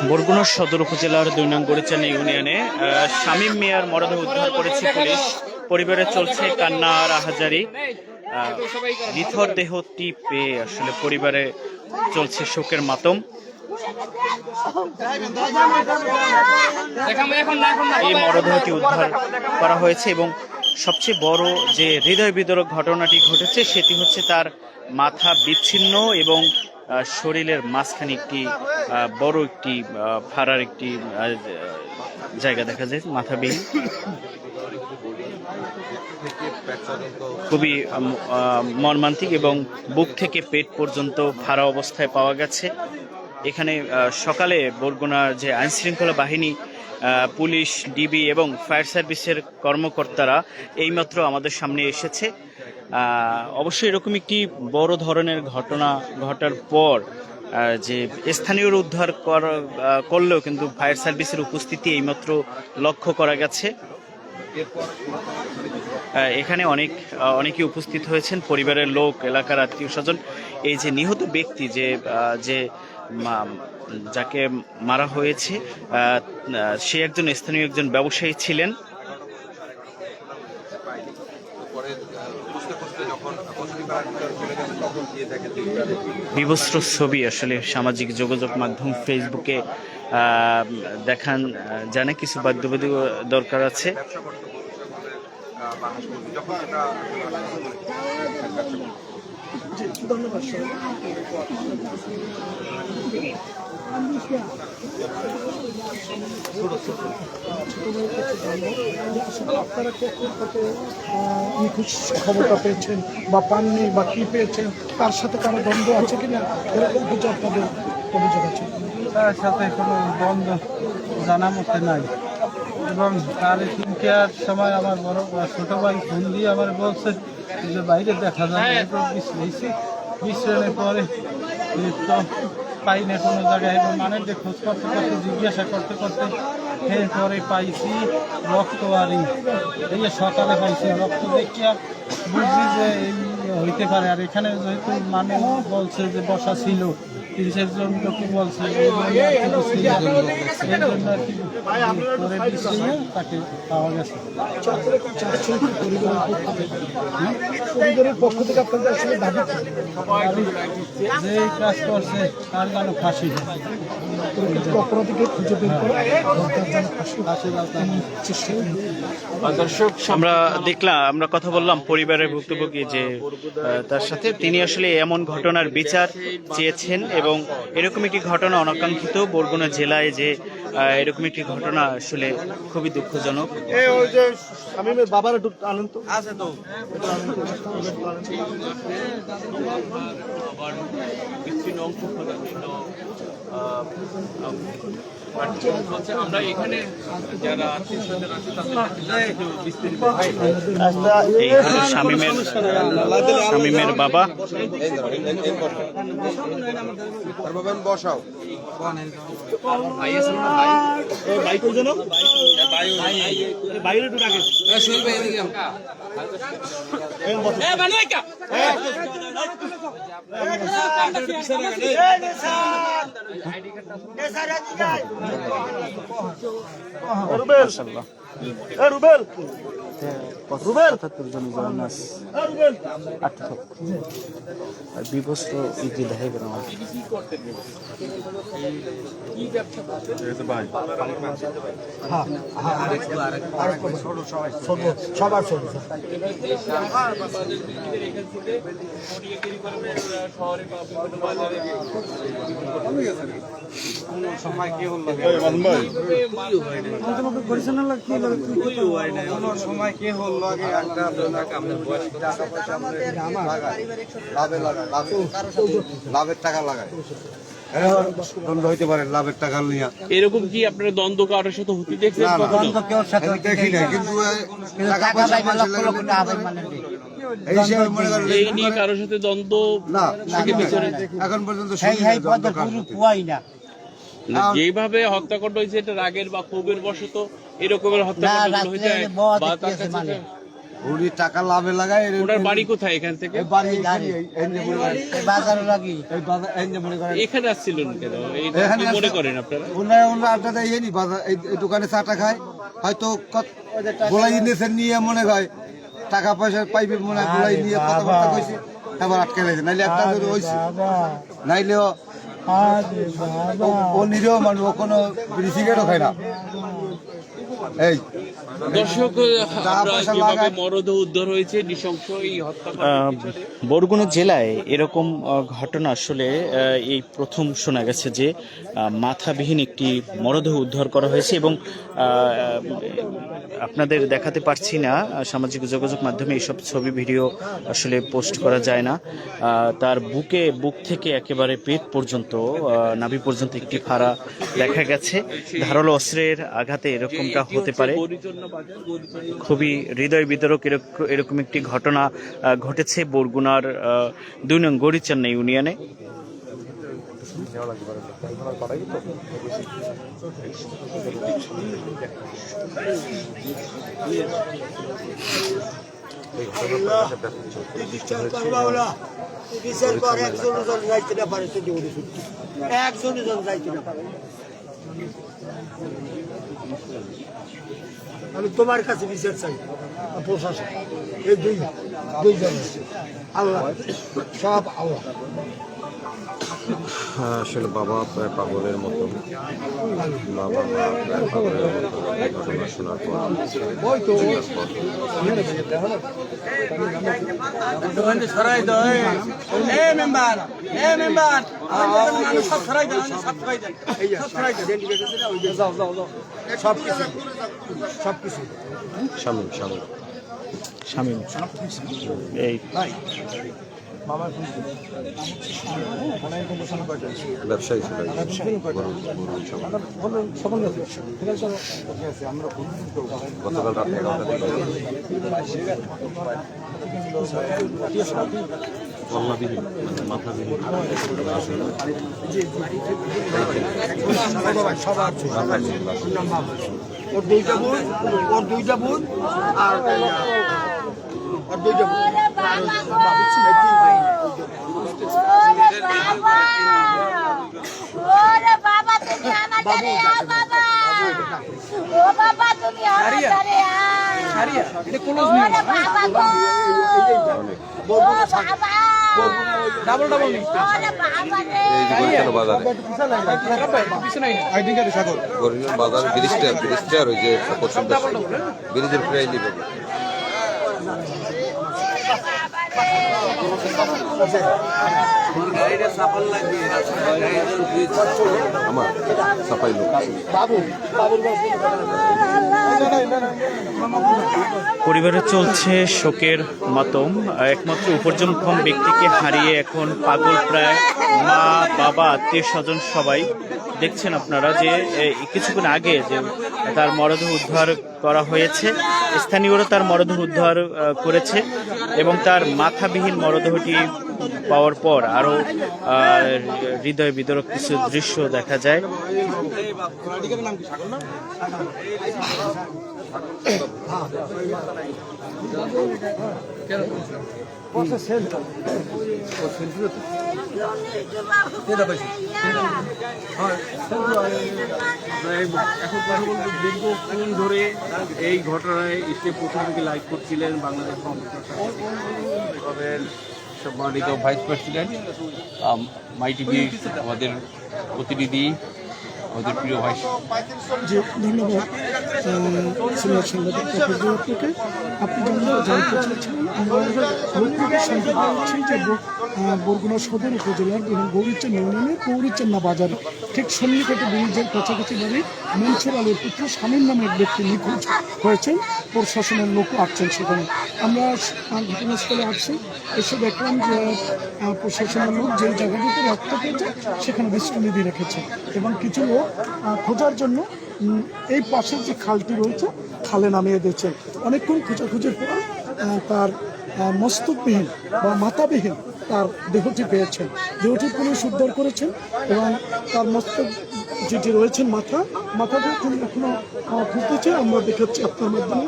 বরগুনা সদর উপজেলার ২ নং গড়িচানি ইউনিয়নে শামীম মিয়ার মরদেহ উদ্ধার করেছে পুলিশ। পরিবারে চলছে কান্না আর আহাজারি। নিথর দেহটি পেয়ে আসলে পরিবারে চলছে শোকের মাতম। এই মরদেহটি উদ্ধার করা হয়েছে এবং সবচেয়ে বড় যে হৃদয় বিদারক ঘটনাটি ঘটেছে সেটি হচ্ছে তার মাথা বিচ্ছিন্ন এবং শরীরের মাঝখানে একটি বড় একটি ফাড়ার একটি জায়গা দেখা যায় মাথাবিহীন। খুবই মর্মান্তিক এবং বুক থেকে পেট পর্যন্ত ফাড়া অবস্থায় পাওয়া গেছে। এখানে সকালে বরগুনার যে আইনশৃঙ্খলা বাহিনী, পুলিশ, ডিবি এবং ফায়ার সার্ভিসের কর্মকর্তারা এইমাত্র আমাদের সামনে এসেছে। অবশ্যই এরকম একটি বড় ধরনের ঘটনা ঘটার পর যে স্থানীয় উদ্ধার করলেও কিন্তু ফায়ার সার্ভিসের উপস্থিতি এইমাত্র লক্ষ্য করা গেছে। এখানে অনেকে উপস্থিত হয়েছেন, পরিবারের লোক, এলাকার আত্মীয় স্বজন। এই যে নিহত ব্যক্তি যে যাকে মারা হয়েছে সে একজন স্থানীয় একজন ব্যবসায়ী ছিলেন। বিবস্ত্র ছবি আসলে সামাজিক যোগাযোগ মাধ্যম ফেসবুকে দেখান জানে কিছু বাধ্যবাধী দরকার আছে। আপনারা খবরটা পেয়েছেন বা পাননি বা কি পেয়েছেন, তার সাথে কারো দ্বন্দ্ব আছে কিনা, এরকম কিছু আপনাদের অভিযোগ আছে? তার সাথে কোনো দ্বন্দ্ব জানা মতে নাই এবং তার চিন্তার সময় আমার বড় ছোট ভাই ফোন দিয়ে আমার বলছে যে বাইরে দেখা যায় বিশ্রামের পরে তো পাই না কোনো জায়গায়, এবং মানে যে খোঁজ করতে করতে জিজ্ঞাসা করতে করতে এরপরে পাইছি রক্ত। আর এই সকালে পাইছি রক্ত দেখিয়া বুঝছি যে এই হইতে পারে। আর এখানে যেহেতু মানে বলছে যে বসা ছিল ৩০ জন লোকই বলছে তাকে পাওয়া গেছে। পরিবারের পক্ষ থেকে আপনাদের আসলে দাবি যে কাজ করছে তার যেন ফাঁসি, অপরাধীকে খুঁজে বের করে দর্শক আমরা কথা বললাম পরিবারের ভুক্তভোগী যে তার সাথে, তিনি আসলে এমন ঘটনার বিচার চেয়েছেন এবং এরকম একটি ঘটনা অনাকাঙ্ক্ষিত বরগুনা জেলায় যে এরকম একটি ঘটনা আসলে খুবই দুঃখজনক। ওই যে শামীমের বাবার একটু আনন্দ আছে তো আমরা এখানে যারা এই শামীমের বাবা বসাও বিবস্ত্র দেখা গেল সবার সময় কি হল সময় কি হল আগে লাভের টাকা লাগায় দ্বন্দ্ব হইতে পারে, লাভের টাকা নিয়ে। এরকম কি আপনার দ্বন্দ্ব কারোর সাথে হতে দেখছেন? দেখি না, কিন্তু এই নিয়ে কারোর সাথে দ্বন্দ্ব না এখন পর্যন্ত যেভাবে হত্যাকাণ্ড হয়েছে এটা রাগের বা ক্ষোভের বশত এরকমের হত্যাকাণ্ড হয়ে যায় বা তার কাছে উনি টাকা লাভে লাগায় ওনার বাড়ি কোথায় এখান থেকে? এই বাড়ি এখানে, এই যে মনে করেন, বাজারে লাগি এই বাজার, এই যে মনে করেন, এখানে আসছিলেন কেন? এই এখানে কি মনে আসছে- করেন আপনারা? ওনারা আড্ডা দেয় নি বাজার, এই দোকানে চাটা খায়, হয়তো গোলাই নিয়েছেন নিয়ে মনে হয় টাকা পয়সা পাইবে মনে হয়, গোলাই নিয়ে কথাবার্তা কইছে, এবার আটকে গেছে, নাইলে একটা করে হয়েছে, নাইলেও ও নিজেও মানুষ, ও কোনো সিগারেটও খায় না। এই দর্শক, টাকা আমরা পয়সা যেভাবে লাগায়- মরদেহ উদ্ধার হয়েছে নৃশংস এই হত্যাকাণ্ডের পিছনে বরগুনা জেলায় এরকম ঘটনা আসলে এই প্রথম শোনা গেছে যে মাথাবিহীন একটি মরদেহ উদ্ধার করা হয়েছে এবং আপনাদের দেখাতে পারছি না, সামাজিক যোগাযোগ মাধ্যমে এইসব ছবি ভিডিও আসলে পোস্ট করা যায় না। তার বুক থেকে একেবারে পেট পর্যন্ত, নাভি পর্যন্ত একটি ফাড়া দেখা গেছে। ধারালো অস্ত্রের আঘাতে এরকমটা হতে পারে। খুবই হৃদয় বিদারক এরকম একটি ঘটনা ঘটেছে বরগুনার 2 নং গড়িচান্না ইউনিয়নে। আমি তোমার কাছে বিচার চাই, প্রশাসন, এই দুইজন আল্লাহ, সব আল্লাহ। আসলে বাবা প্রায় পাগলের মতো, বাবা প্রায় পাগলের মতো এই ঘটনা শোনার পর সরাই দাও, এ মেম্বার, সব সরাই দাও, সব সরাই দাও, সব সরাই দাও, সব কিছু শামিল শামিল শামিল এই ব্যবসায়ী ছিল। গতকাল রাত 11টা থেকে কল্লাবিহীন, মানে মাথাবিহীন ওর দুইটা বোন আর ওর দুইটা বোন। ওরে বাবা তুমি আমার ঘরে আ বাবা, ও বাবা তুমি আমার ঘরে আ, এটা কোন ওরে বাবা গো, ও বাবা, ডাবল ওরে বাবা রে, এই যে গরিবের বাজারে, গরিবের বাজারে ব্রিজটা আর ওই যে পশ্চিম ব্রিজের প্রায় দিবে আমার সাফাই লোক। পরিবারে চলছে শোকের মাতম। একমাত্র উপার্জনক্ষম ব্যক্তিকে হারিয়ে এখন পাগল প্রায় মা, বাবা, আত্মীয় স্বজন সবাই। দেখছেন আপনারা যে কিছুক্ষণ আগে যে তার মরদেহ উদ্ধার করা হয়েছে, স্থানীয়রা তার মরদেহ উদ্ধার করেছে এবং তার মাথাবিহীন মরদেহটি পাওয়ার পর আরও হৃদয় বিদারক কিছু দৃশ্য দেখা যায়। এখন কথা বলতে দীর্ঘক্ষণ ধরে এই ঘটনায় এসে প্রথম থেকে লাইভ করছিলেন বাংলাদেশ সম্মানিত ভাইস প্রেসিডেন্ট, মাই টিভি আমাদের প্রতিনিধি, আমাদের প্রিয় ভাই। জি ধন্যবাদ সিনিয়র সাংবাদিক আপনাকে। আপনি জানতে চেয়েছেন, আমরা লোকটিকে সংবাদ পাচ্ছি যে বরগুনা সদর উপজেলার গৌরীচান্না ইউনিয়নের গৌরীচান্না বাজারে ঠিক সন্নিকটে ব্রিজের কাছাকাছি বাড়ি মনসুর আলীর পুত্র স্বামীর নামে এক ব্যক্তি নিখোঁজ হয়েছেন। প্রশাসনের লোক আসছেন সেখানে। আমরা ঘটনাস্থলে আসছি, এসে দেখলাম যে প্রশাসনের লোক যে জায়গাটিতে রক্ত পেয়েছে সেখানে দৃষ্টিনিধি রেখেছে এবং কিছু লোক খোঁজার জন্য এই পাশের যে খালটি রয়েছে খালে নামিয়ে দিয়েছে। অনেকক্ষণ খোঁজাখুঁজির পর তার মস্তকবিহীন বা মাথাবিহীন তার দেহটি পেয়েছেন। দেহটি পুলিশ উদ্ধার করেছেন এবং তার মস্তক যেটি রয়েছেন মাথাটা তিনি এখনো ঘুরতেছে। আমরা দেখাচ্ছি আপনার মাধ্যমে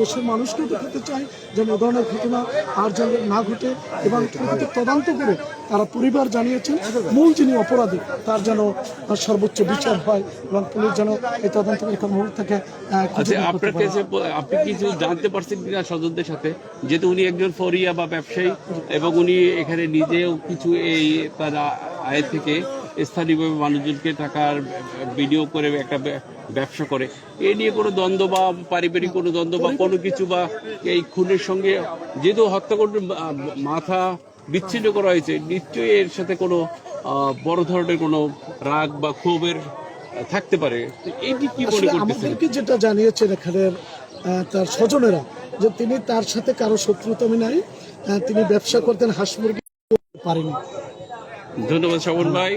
দেশের মানুষকেও দেখাতে চাই যেন এ ধরনের ঘটনা আর যেন না ঘটে, এবং প্রকৃত তদন্ত করে তারা পরিবার জানিয়েছেন মূল যিনি অপরাধী তার যেন সর্বোচ্চ বিচার হয় এবং পুলিশ যেন এই তদন্তকারী কর্মকর্তাকে আচ্ছা, আপনার কাছে আপনি কিছু জানতে পারছেন কিনা স্বজনদের সাথে, যেহেতু উনি একজন ফরিয়া বা ব্যবসায়ী এবং উনি এখানে নিজেও কিছু এই তার আয় থেকে স্থানীয়ভাবে মানুষজনকে টাকার বিনিয়োগ করে একটা ব্যবসা করে, এ নিয়ে কোনো দ্বন্দ্ব বা পারিবারিক কোনো দ্বন্দ্ব বা কোনো কিছু, বা এই খুনের সঙ্গে যেহেতু হত্যা করতে মাথা বিচ্ছিন্ন করা হয়েছে, নিশ্চয়ই এর সাথে কোনো বড় ধরনের কোনো রাগ বা ক্ষোভের থাকতে পারে, এইটি কি মনে করতেছেন? আমাদেরকে যেটা জানিয়েছেন এখানে তার স্বজনেরা যে তিনি তার সাথে কারো শত্রুতা নাই, তিনি ব্যবসা করতেন, হাঁস মুরগি পারেনি। ধন্যবাদ শ্রবণ ভাই।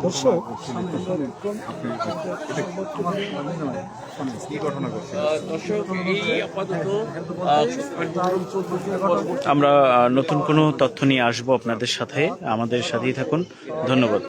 দর্শক আমরা নতুন কোনো তথ্য নিয়ে আসবো আপনাদের সাথে, আমাদের সাথেই থাকুন। ধন্যবাদ।